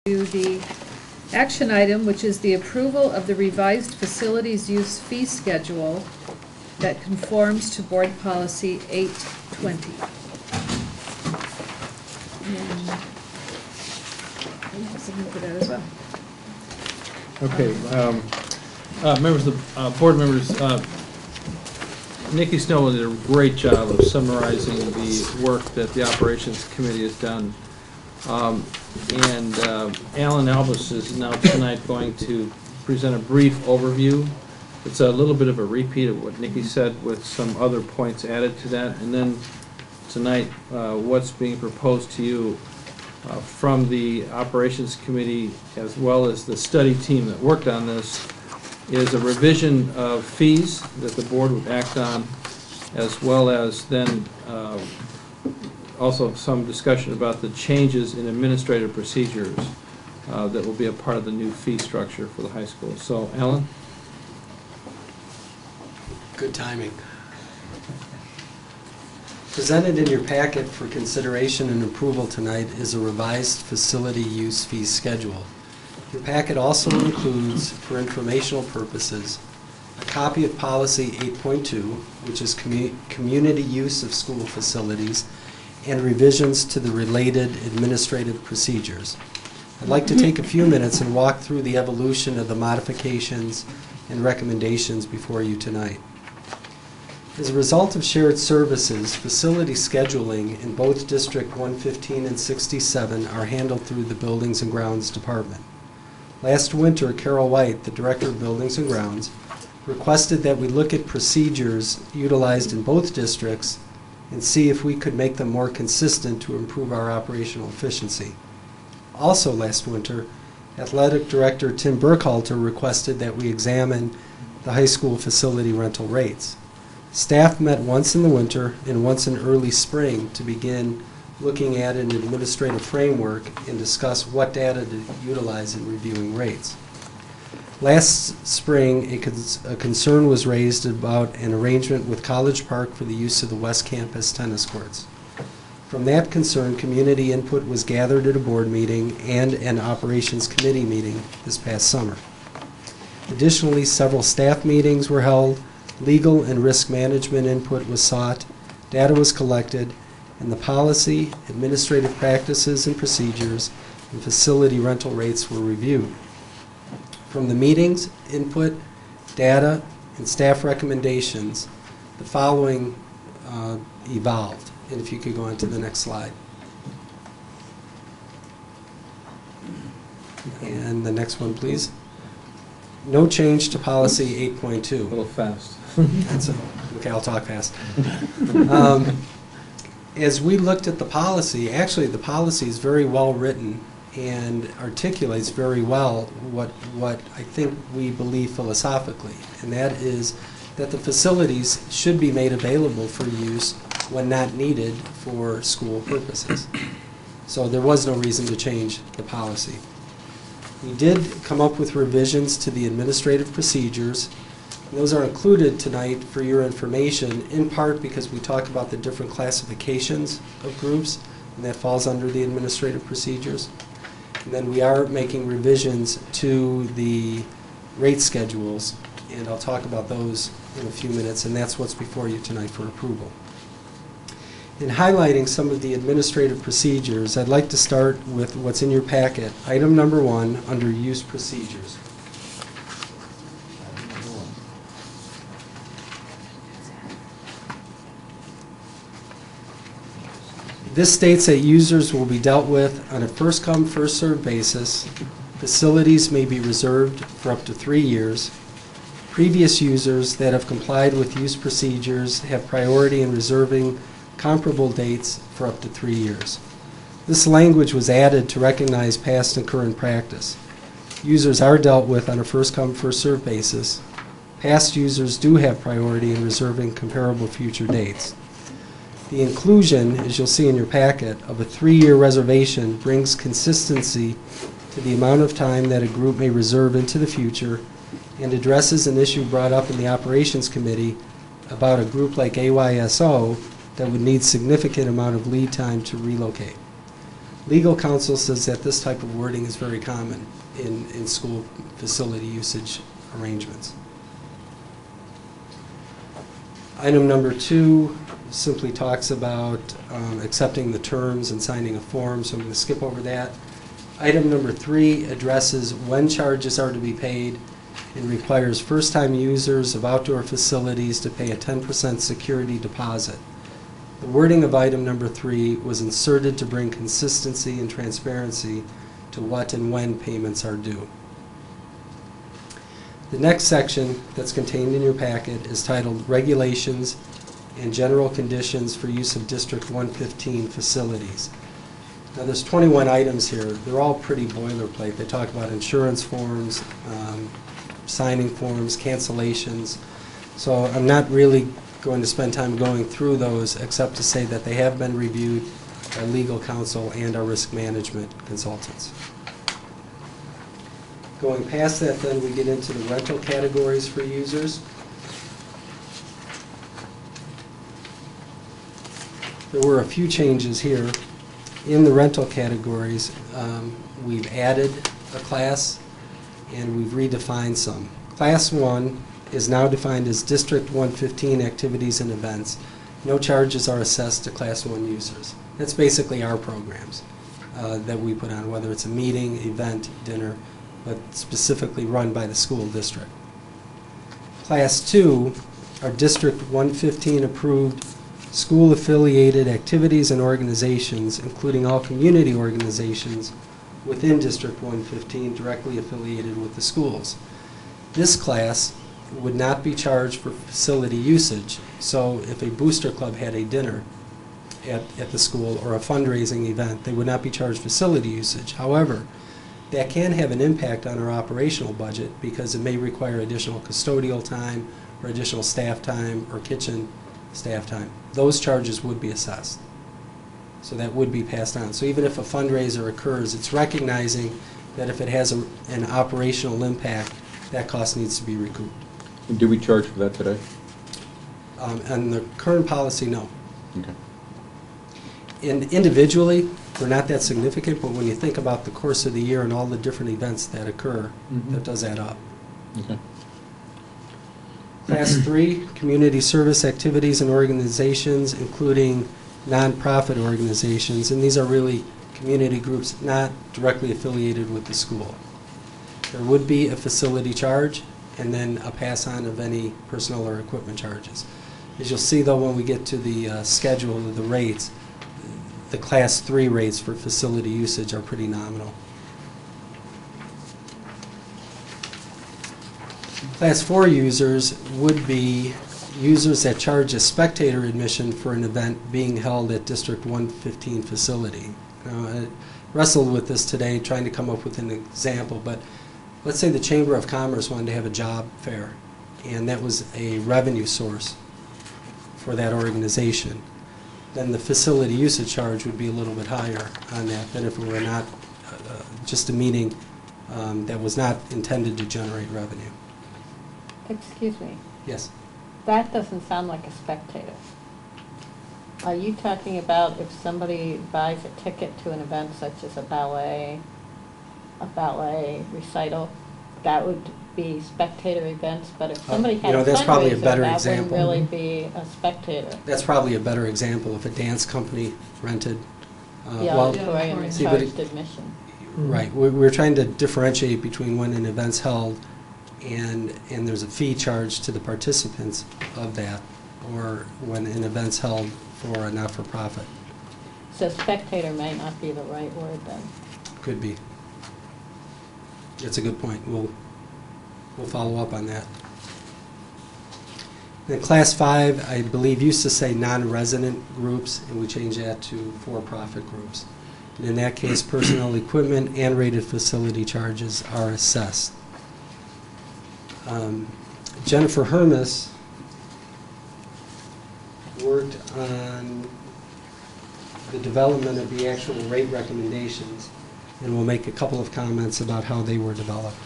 to the action item, which is the approval of the revised facilities use fee schedule that conforms to board policy 820. And we have something for that as well. Okay, members of the board members, Nikki Snow did a great job of summarizing the work that the operations committee has done. Alan Albus is now tonight going to present a brief overview. It's a little bit of a repeat of what Nikki said with some other points added to that. And then tonight, what's being proposed to you from the operations committee as well as the study team that worked on this is a revision of fees that the board would act on, as well as then also some discussion about the changes in administrative procedures that will be a part of the new fee structure for the high school. So, Alan? Good timing. Presented in your packet for consideration and approval tonight is a revised facility use fee schedule. Your packet also includes, for informational purposes, a copy of policy 8.2, which is community use of school facilities, and revisions to the related administrative procedures. I'd like to take a few minutes and walk through the evolution of the modifications and recommendations before you tonight. As a result of shared services, facility scheduling in both District 115 and 67 are handled through the Buildings and Grounds Department. Last winter, Carol White, the Director of Buildings and Grounds, requested that we look at procedures utilized in both districts and see if we could make them more consistent to improve our operational efficiency. Also last winter, Athletic Director Tim Burkhalter requested that we examine the high school facility rental rates. Staff met once in the winter and once in early spring to begin looking at an administrative framework and discuss what data to utilize in reviewing rates. Last spring, a concern was raised about an arrangement with College Park for the use of the West Campus tennis courts. From that concern, community input was gathered at a board meeting and an operations committee meeting this past summer. Additionally, several staff meetings were held, legal and risk management input was sought, data was collected, and the policy, administrative practices and procedures, and facility rental rates were reviewed. From the meetings, input, data, and staff recommendations, the following evolved. And if you could go on to the next slide. And the next one, please. No change to policy 8.2. A little fast. Okay, I'll talk fast. As we looked at the policy, actually the policy is very well written and articulates very well what I think we believe philosophically, and that is that the facilities should be made available for use when not needed for school purposes. So there was no reason to change the policy. We did come up with revisions to the administrative procedures. Those are included tonight for your information, in part because we talk about the different classifications of groups, and that falls under the administrative procedures. And then we are making revisions to the rate schedules, and I'll talk about those in a few minutes, and that's what's before you tonight for approval. In highlighting some of the administrative procedures, I'd like to start with what's in your packet, item number 1 under use procedures. This states that users will be dealt with on a first-come, first-served basis. Facilities may be reserved for up to 3 years. Previous users that have complied with use procedures have priority in reserving comparable dates for up to 3 years. This language was added to recognize past and current practice. Users are dealt with on a first-come, first-served basis. Past users do have priority in reserving comparable future dates. The inclusion, as you'll see in your packet, of a 3-year reservation brings consistency to the amount of time that a group may reserve into the future and addresses an issue brought up in the operations committee about a group like AYSO that would need significant amount of lead time to relocate. Legal counsel says that this type of wording is very common in school facility usage arrangements. Item number 2 simply talks about accepting the terms and signing a form, so I'm going to skip over that. Item number 3 addresses when charges are to be paid and requires first-time users of outdoor facilities to pay a 10% security deposit. The wording of item number 3 was inserted to bring consistency and transparency to what and when payments are due. The next section that's contained in your packet is titled Regulations and General Conditions for Use of District 115 Facilities. Now there's 21 items here. They're all pretty boilerplate. They talk about insurance forms, signing forms, cancellations. So I'm not really going to spend time going through those except to say that they have been reviewed by legal counsel and our risk management consultants. Going past that, then, we get into the rental categories for users. There were a few changes here. In the rental categories, we've added a class and we've redefined some. Class 1 is now defined as District 115 activities and events. No charges are assessed to Class 1 users. That's basically our programs that we put on, whether it's a meeting, event, dinner, but specifically run by the school district. Class 2 are District 115 approved school-affiliated activities and organizations, including all community organizations within District 115 directly affiliated with the schools. This class would not be charged for facility usage. So if a booster club had a dinner at the school or a fundraising event, they would not be charged facility usage. However, that can have an impact on our operational budget because it may require additional custodial time or additional staff time or kitchen staff time. Those charges would be assessed. So that would be passed on. So even if a fundraiser occurs, it's recognizing that if it has an operational impact, that cost needs to be recouped. And do we charge for that today? And the current policy, no. Okay. And individually, they're not that significant, but when you think about the course of the year and all the different events that occur, that does add up. Okay. Class 3, community service activities and organizations, including nonprofit organizations, and these are really community groups not directly affiliated with the school. There would be a facility charge and then a pass-on of any personnel or equipment charges. As you'll see, though, when we get to the schedule of the rates, the Class 3 rates for facility usage are pretty nominal. Class 4 users would be users that charge a spectator admission for an event being held at District 115 facility. Now, I wrestled with this today trying to come up with an example, but let's say the Chamber of Commerce wanted to have a job fair, and that was a revenue source for that organization. Then the facility usage charge would be a little bit higher on that than if it were not just a meeting that was not intended to generate revenue. Excuse me, Yes. that doesn't sound like a spectator. Are you talking about if somebody buys a ticket to an event such as a ballet recital, that would be spectator events, but if somebody had a that's probably a fundraiser, better that example. wouldn't really be a spectator. That's probably a better example if a dance company rented. The auditorium is see, but charged admission. Right. We're trying to differentiate between when an event's held and there's a fee charged to the participants of that, or when an event's held for a not-for-profit. So spectator may not be the right word then. Could be. That's a good point. We'll follow up on that. Then Class 5, I believe, used to say non-resident groups, and we changed that to for-profit groups. And in that case, personnel, equipment, and rated facility charges are assessed. Jennifer Hermes worked on the development of the actual rate recommendations, and we'll make a couple of comments about how they were developed.